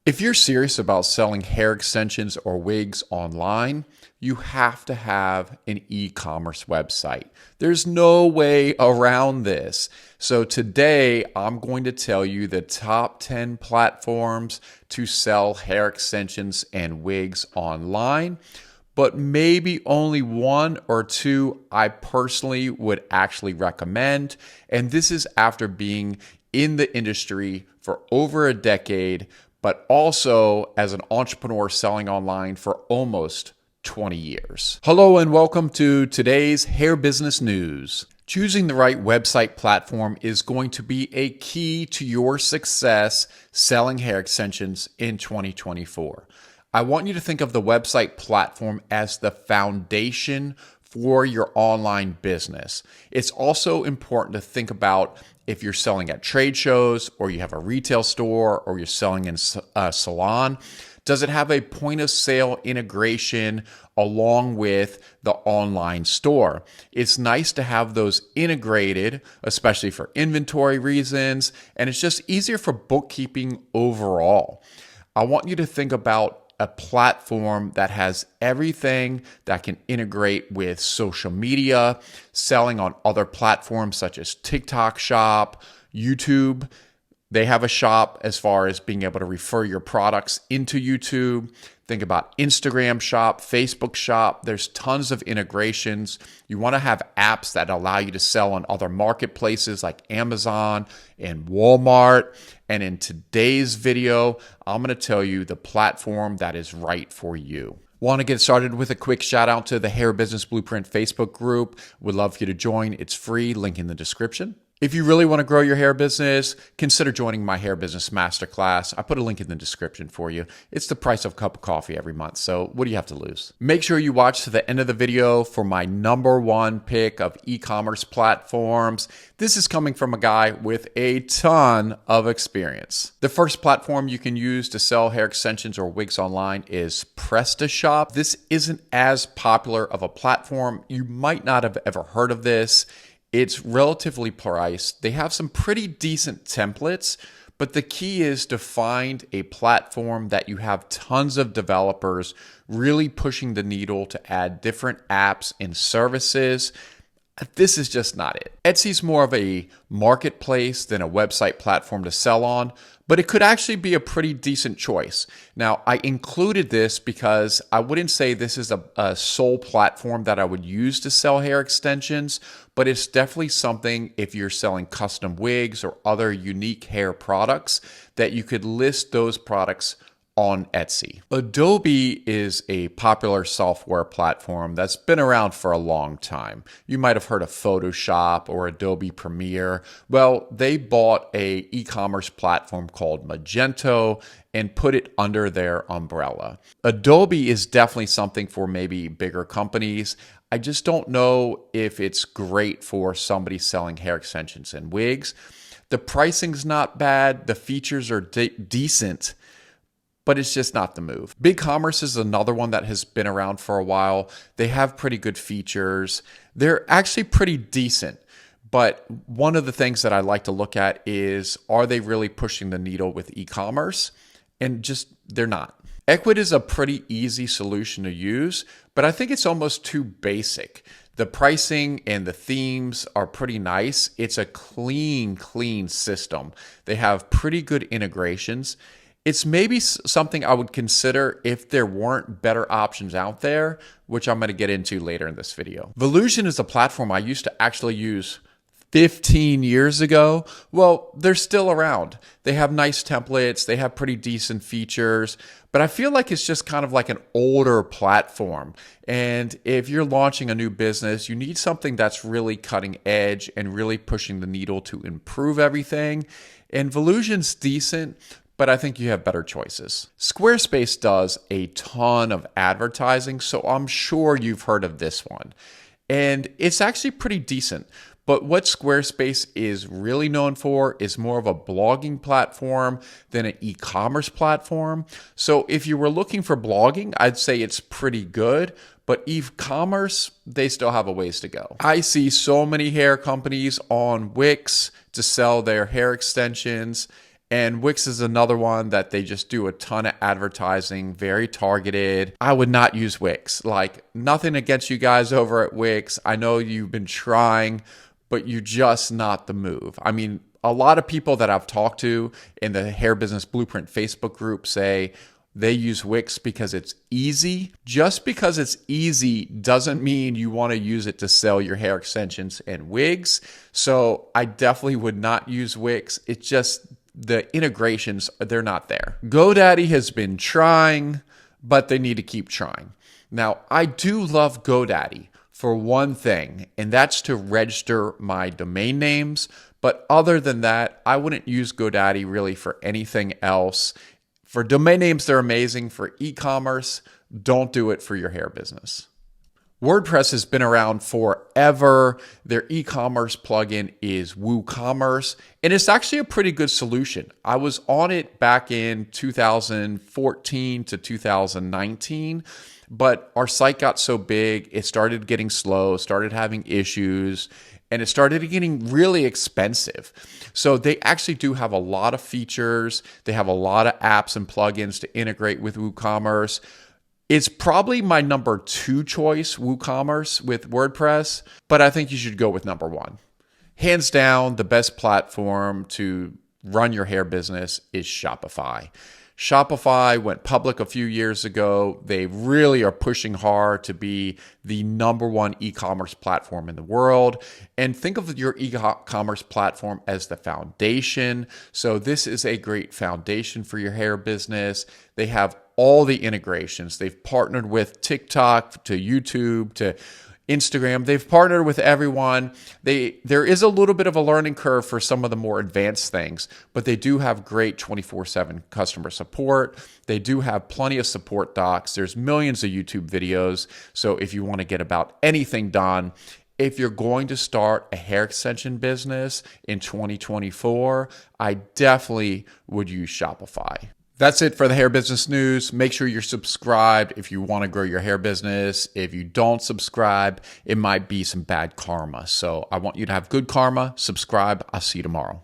If you're serious about selling hair extensions or wigs online, you have to have an e-commerce website. There's no way around this. So today I'm going to tell you the top 10 platforms to sell hair extensions and wigs online, but maybe only one or two I personally would actually recommend. And this is after being in the industry for over a decade, but also as an entrepreneur selling online for almost 20 years. Hello and welcome to today's hair business news. Choosing the right website platform is going to be a key to your success selling hair extensions in 2024. I want you to think of the website platform as the foundation for your online business. It's also important to think about if you're selling at trade shows or you have a retail store or you're selling in a salon. Does it have a point of sale integration along with the online store? It's nice to have those integrated, especially for inventory reasons, and it's just easier for bookkeeping overall. I want you to think about a platform that has everything that can integrate with social media, selling on other platforms such as TikTok Shop, YouTube. They have a shop as far as being able to refer your products into YouTube. Think about Instagram Shop, Facebook Shop. There's tons of integrations. You want to have apps that allow you to sell on other marketplaces like Amazon and Walmart. And in today's video, I'm going to tell you the platform that is right for you. Want to get started with a quick shout out to the Hair Business Blueprint Facebook group. Would love for you to join. It's free, link in the description. If you really want to grow your hair business, consider joining my Hair Business Masterclass. I put a link in the description for you. It's the price of a cup of coffee every month, so what do you have to lose? Make sure you watch to the end of the video for my #1 pick of e-commerce platforms. This is coming from a guy with a ton of experience. The first platform you can use to sell hair extensions or wigs online is Prestashop. This isn't as popular of a platform. You might not have ever heard of this. It's relatively priced. They have some pretty decent templates, but the key is to find a platform that you have tons of developers really pushing the needle to add different apps and services. This is just not it. Etsy's more of a marketplace than a website platform to sell on, but it could actually be a pretty decent choice. Now, I included this because I wouldn't say this is a sole platform that I would use to sell hair extensions, but it's definitely something if you're selling custom wigs or other unique hair products that you could list those products on Etsy. Adobe is a popular software platform that's been around for a long time. You might have heard of Photoshop or Adobe Premiere. Well, they bought an e-commerce platform called Magento and put it under their umbrella. Adobe is definitely something for maybe bigger companies. I just don't know if it's great for somebody selling hair extensions and wigs. The pricing's not bad. The features are decent, but it's just not the move. BigCommerce is another one that has been around for a while. They have pretty good features. They're actually pretty decent. But one of the things that I like to look at is, are they really pushing the needle with e-commerce? And just, they're not. Ecwid is a pretty easy solution to use, but I think it's almost too basic. The pricing and the themes are pretty nice. It's a clean system. They have pretty good integrations. It's maybe something I would consider if there weren't better options out there, which I'm going to get into later in this video. Volusion is a platform I used to actually use 15 years ago. Well, they're still around. They have nice templates. They have pretty decent features, but I feel like it's just kind of like an older platform. And if you're launching a new business, you need something that's really cutting edge and really pushing the needle to improve everything. And Volusion's decent, but I think you have better choices. Squarespace does a ton of advertising, so I'm sure you've heard of this one. And it's actually pretty decent. But what Squarespace is really known for is more of a blogging platform than an e-commerce platform. So if you were looking for blogging, I'd say it's pretty good. But e-commerce, they still have a ways to go. I see so many hair companies on Wix to sell their hair extensions, And Wix is another one that they just do a ton of advertising, very targeted. I would not use Wix. Like, nothing against you guys over at Wix. I know you've been trying, but you're just not the move. I mean, a lot of people that I've talked to in the Hair Business Blueprint Facebook group say they use Wix because it's easy. Just because it's easy doesn't mean you want to use it to sell your hair extensions and wigs. So I definitely would not use Wix. It's just the integrations, they're not there. GoDaddy has been trying, but they need to keep trying. Now, I do love GoDaddy for one thing, and that's to register my domain names. But other than that, I wouldn't use GoDaddy really for anything else. For domain names, they're amazing. For e-commerce, don't do it for your hair business. WordPress has been around forever. Their e-commerce plugin is WooCommerce, and it's actually a pretty good solution. I was on it back in 2014 to 2019, but our site got so big, it started getting slow, started having issues, and it started getting really expensive. So they actually do have a lot of features. They have a lot of apps and plugins to integrate with WooCommerce. It's probably my number 2 choice, WooCommerce with WordPress, but I think you should go with number 1. Hands down, the best platform to run your hair business is Shopify. Shopify went public a few years ago. They really are pushing hard to be the number 1 e-commerce platform in the world. And think of your e-commerce platform as the foundation. So this is a great foundation for your hair business. They have all the integrations. They've partnered with TikTok to YouTube to Instagram. They've partnered with everyone. There is a little bit of a learning curve for some of the more advanced things, but they do have great 24/7 customer support. They do have plenty of support docs. There's millions of YouTube videos. So if you want to get about anything done, if you're going to start a hair extension business in 2024, I definitely would use Shopify. That's it for the hair business news. Make sure you're subscribed if you want to grow your hair business. If you don't subscribe, it might be some bad karma. So I want you to have good karma. Subscribe. I'll see you tomorrow.